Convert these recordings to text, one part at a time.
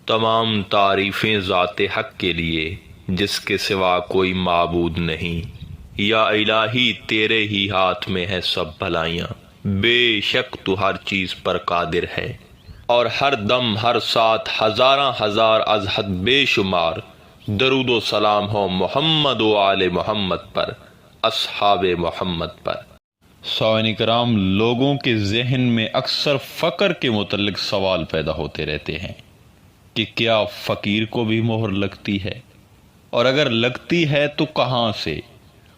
تمام تعریفیں ذات حق کے لیے جس کے سوا کوئی معبود نہیں۔ یا الہی تیرے ہی ہاتھ میں ہے سب بھلائیاں، بے شک تو ہر چیز پر قادر ہے، اور ہر دم ہر ساتھ ہزاراں ہزار از حد بے شمار درود و سلام ہو محمد و آل محمد پر، اصحاب محمد پر۔ سامعین کرام، لوگوں کے ذہن میں اکثر فقر کے متعلق سوال پیدا ہوتے رہتے ہیں کہ کیا فقیر کو بھی مہر لگتی ہے، اور اگر لگتی ہے تو کہاں سے،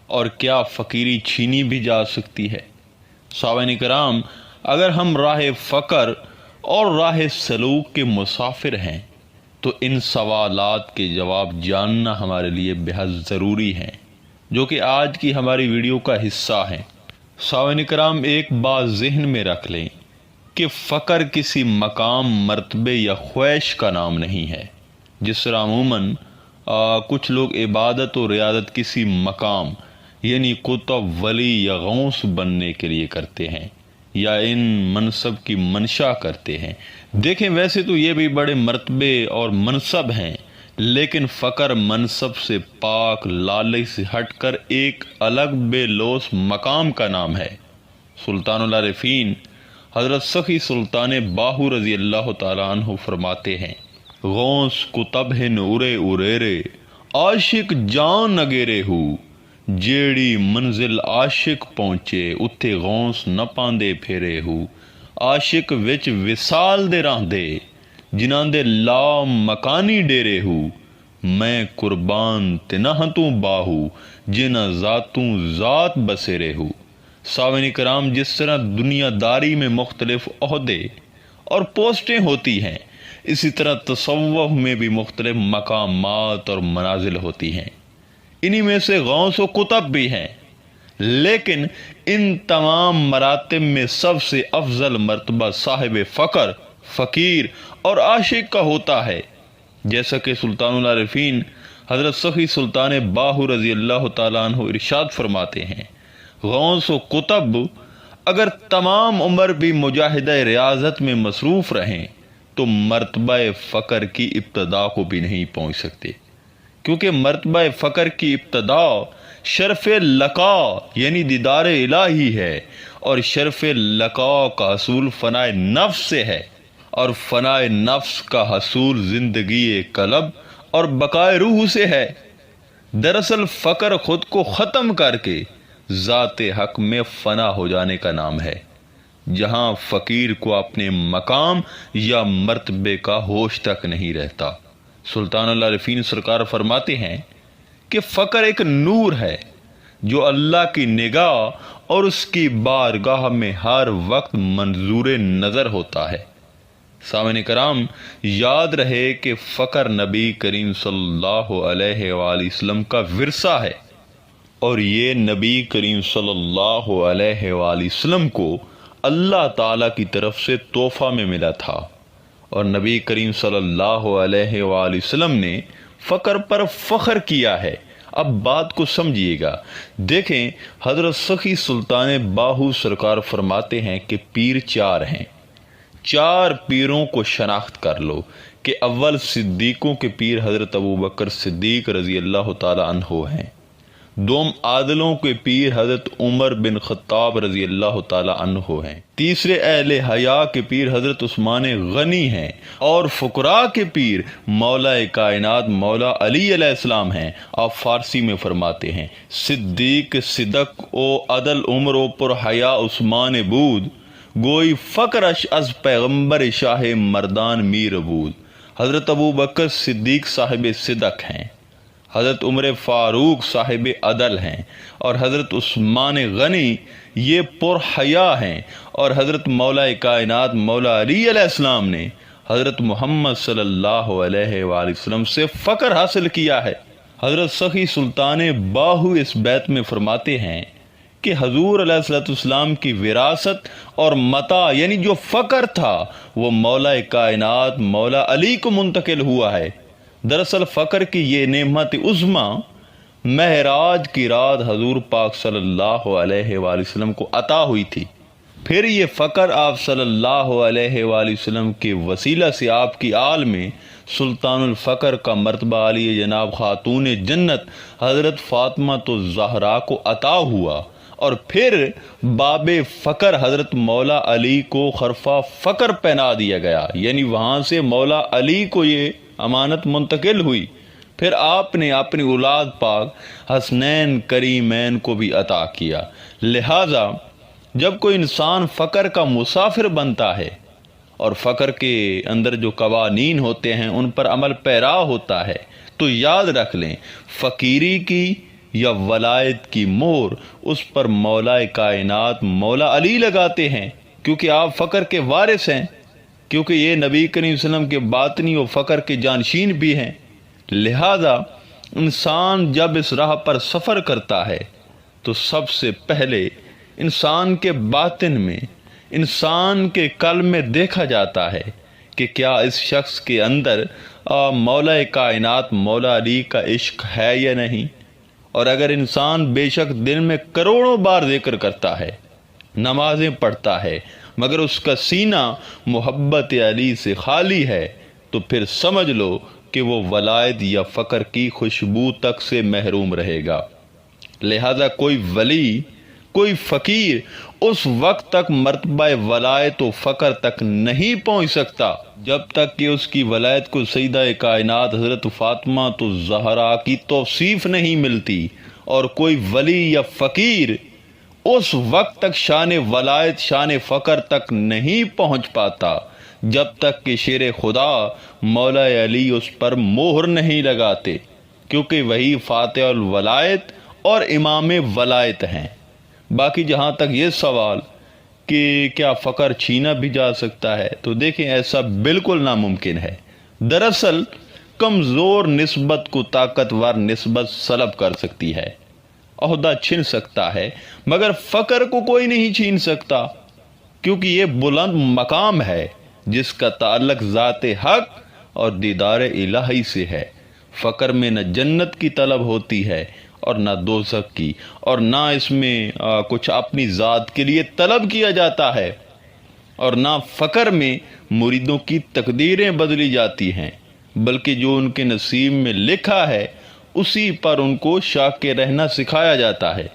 اور کیا فقیری چھینی بھی جا سکتی ہے؟ سامعین کرام، اگر ہم راہ فقر اور راہ سلوک کے مسافر ہیں تو ان سوالات کے جواب جاننا ہمارے لیے بہت ضروری ہیں، جو کہ آج کی ہماری ویڈیو کا حصہ ہیں۔ سامعین کرام، ایک بات ذہن میں رکھ لیں کہ فقر کسی مقام، مرتبے یا خواہش کا نام نہیں ہے، جس طرح عموماً کچھ لوگ عبادت و ریاضت کسی مقام یعنی قطب، ولی یا غوث بننے کے لیے کرتے ہیں، یا ان منصب کی منشا کرتے ہیں۔ دیکھیں، ویسے تو یہ بھی بڑے مرتبے اور منصب ہیں، لیکن فقر منصب سے پاک، لالچ سے ہٹ کر ایک الگ بے لوث مقام کا نام ہے۔ سلطان العارفین حضرت سخی سلطان باہو رضی اللہ تعالیٰ عنہ فرماتے ہیں، غوث کتب ہے نورے اریرے، عاشق جان نگیرے ہو، جیڑی منزل عاشق پہنچے، اتھے غوث نہ پاندے پھیرے ہو، عاشق وچ وصال دے راہ دے، جناں دے لا مکانی ڈیرے ہو، میں قربان تنہ تو باہو، جنہ ذاتوں ذات بسیرے ہو۔ سامعین کرام، جس طرح دنیا داری میں مختلف عہدے اور پوسٹیں ہوتی ہیں، اسی طرح تصوف میں بھی مختلف مقامات اور منازل ہوتی ہیں، انہی میں سے غوث و قطب بھی ہیں، لیکن ان تمام مراتب میں سب سے افضل مرتبہ صاحب فقر، فقیر اور عاشق کا ہوتا ہے، جیسا کہ سلطان العارفین حضرت سخی سلطان باہو رضی اللہ تعالیٰ عنہ ارشاد فرماتے ہیں، غوث و قطب اگر تمام عمر بھی مجاہدہ ریاضت میں مصروف رہیں تو مرتبہ فقر کی ابتدا کو بھی نہیں پہنچ سکتے، کیونکہ مرتبہ فقر کی ابتدا شرف لقا یعنی دیدار الہی ہے، اور شرف لقا کا حصول فنائے نفس سے ہے، اور فنائے نفس کا حصول زندگی قلب اور بقائے روح سے ہے۔ دراصل فقر خود کو ختم کر کے ذات حق میں فنا ہو جانے کا نام ہے، جہاں فقیر کو اپنے مقام یا مرتبے کا ہوش تک نہیں رہتا۔ سلطان العارفین سرکار فرماتے ہیں کہ فقر ایک نور ہے جو اللہ کی نگاہ اور اس کی بارگاہ میں ہر وقت منظور نظر ہوتا ہے۔ سامعین کرام، یاد رہے کہ فقر نبی کریم صلی اللہ علیہ وآلہ وسلم کا ورثہ ہے، اور یہ نبی کریم صلی اللہ علیہ وآلہ وسلم کو اللہ تعالیٰ کی طرف سے تحفہ میں ملا تھا، اور نبی کریم صلی اللہ علیہ وآلہ وسلم نے فقر پر فخر کیا ہے۔ اب بات کو سمجھیے گا۔ دیکھیں، حضرت سخی سلطان باہو سرکار فرماتے ہیں کہ پیر چار ہیں، چار پیروں کو شناخت کر لو کہ اول صدیقوں کے پیر حضرت ابوبکر صدیق رضی اللہ تعالی عنہ ہیں، دوم عادلوں کے پیر حضرت عمر بن خطاب رضی اللہ تعالی عنہ ہیں، تیسرے اہل حیا کے پیر حضرت عثمان غنی ہیں، اور فقراء کے پیر مولا کائنات مولا علی علیہ السلام ہیں۔ آپ فارسی میں فرماتے ہیں، صدیق صدق او عدل عمر و پر حیا عثمان بود، گوئی فقرش از پیغمبر شاہ مردان میر بود۔ حضرت ابوبکر صدیق صاحب صدق ہیں، حضرت عمر فاروق صاحب عدل ہیں، اور حضرت عثمان غنی یہ پر حیا ہیں، اور حضرت مولا کائنات مولا علی علیہ السلام نے حضرت محمد صلی اللہ علیہ وآلہ وسلم سے فقر حاصل کیا ہے۔ حضرت سخی سلطان باہو اس بیت میں فرماتے ہیں کہ حضور علیہ السلام کی وراثت اور متاع یعنی جو فقر تھا وہ مولا کائنات مولا علی کو منتقل ہوا ہے۔ دراصل فقر کی یہ نعمت عظمیٰ معراج کی رات حضور پاک صلی اللہ علیہ وآلہ وسلم کو عطا ہوئی تھی، پھر یہ فقر آپ صلی اللہ علیہ وآلہ وسلم کے وسیلہ سے آپ کی آل میں سلطان الفقر کا مرتبہ علی جناب خاتون جنت حضرت فاطمہ تو زہرا کو عطا ہوا، اور پھر باب فقر حضرت مولا علی کو خرفہ فقر پہنا دیا گیا، یعنی وہاں سے مولا علی کو یہ امانت منتقل ہوئی۔ پھر آپ نے اپنی اولاد پاک حسنین کریمین کو بھی عطا کیا۔ لہٰذا جب کوئی انسان فقر کا مسافر بنتا ہے اور فقر کے اندر جو قوانین ہوتے ہیں ان پر عمل پیرا ہوتا ہے، تو یاد رکھ لیں فقیری کی یا ولایت کی مہر اس پر مولا کائنات مولا علی لگاتے ہیں، کیونکہ آپ فقر کے وارث ہیں، کیونکہ یہ نبی کریم صلی اللہ علیہ وسلم کے باطنی و فقر کے جانشین بھی ہیں۔ لہذا انسان جب اس راہ پر سفر کرتا ہے تو سب سے پہلے انسان کے باطن میں، انسان کے قلب میں دیکھا جاتا ہے کہ کیا اس شخص کے اندر مولا کائنات مولا علی کا عشق ہے یا نہیں۔ اور اگر انسان بے شک دل میں کروڑوں بار ذکر کرتا ہے، نمازیں پڑھتا ہے، مگر اس کا سینہ محبت علی سے خالی ہے، تو پھر سمجھ لو کہ وہ ولایت یا فقر کی خوشبو تک سے محروم رہے گا۔ لہذا کوئی ولی، کوئی فقیر اس وقت تک مرتبہ ولایت و فقر تک نہیں پہنچ سکتا جب تک کہ اس کی ولایت کو سیدہ کائنات حضرت فاطمہ تو زہرا کی توصیف نہیں ملتی، اور کوئی ولی یا فقیر اس وقت تک شان ولایت شان فقر تک نہیں پہنچ پاتا جب تک کہ شیر خدا مولا علی اس پر مہر نہیں لگاتے، کیونکہ وہی فاتح الولایت اور امام ولایت ہیں۔ باقی جہاں تک یہ سوال کہ کیا فقر چھینا بھی جا سکتا ہے، تو دیکھیں ایسا بالکل ناممکن ہے۔ دراصل کمزور نسبت کو طاقتور نسبت سلب کر سکتی ہے، عہدہ چھن سکتا ہے، مگر فقر کو کوئی نہیں چھین سکتا، کیونکہ یہ بلند مقام ہے جس کا تعلق ذات حق اور دیدار الہی سے ہے۔ فقر میں نہ جنت کی طلب ہوتی ہے اور نہ دوزخ کی، اور نہ اس میں کچھ اپنی ذات کے لیے طلب کیا جاتا ہے، اور نہ فقر میں مریدوں کی تقدیریں بدلی جاتی ہیں، بلکہ جو ان کے نصیب میں لکھا ہے اسی پر ان کو شاک کے رہنا سکھایا جاتا ہے،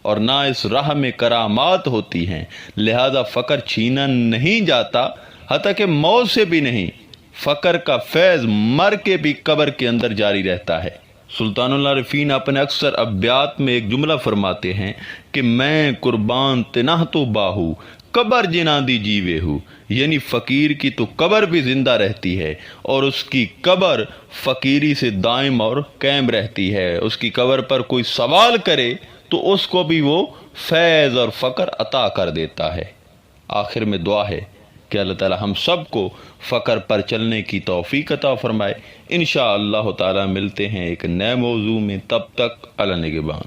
اور نہ اس راہ میں کرامات ہوتی ہیں۔ لہذا فقر چھینا نہیں جاتا، حتیٰ کہ موت سے بھی نہیں۔ فقر کا فیض مر کے بھی قبر کے اندر جاری رہتا ہے۔ سلطان العارفین اپنے اکثر ابیات میں ایک جملہ فرماتے ہیں کہ میں قربان تنہ تو باہو قبر جنا دی جیوے ہوں، یعنی فقیر کی تو قبر بھی زندہ رہتی ہے اور اس کی قبر فقیری سے دائم اور قائم رہتی ہے۔ اس کی قبر پر کوئی سوال کرے تو اس کو بھی وہ فیض اور فقر عطا کر دیتا ہے۔ آخر میں دعا ہے کہ اللہ تعالی ہم سب کو فقر پر چلنے کی توفیق عطا فرمائے۔ انشاءاللہ تعالی ملتے ہیں ایک نئے موضوع میں، تب تک اللہ نگہبان۔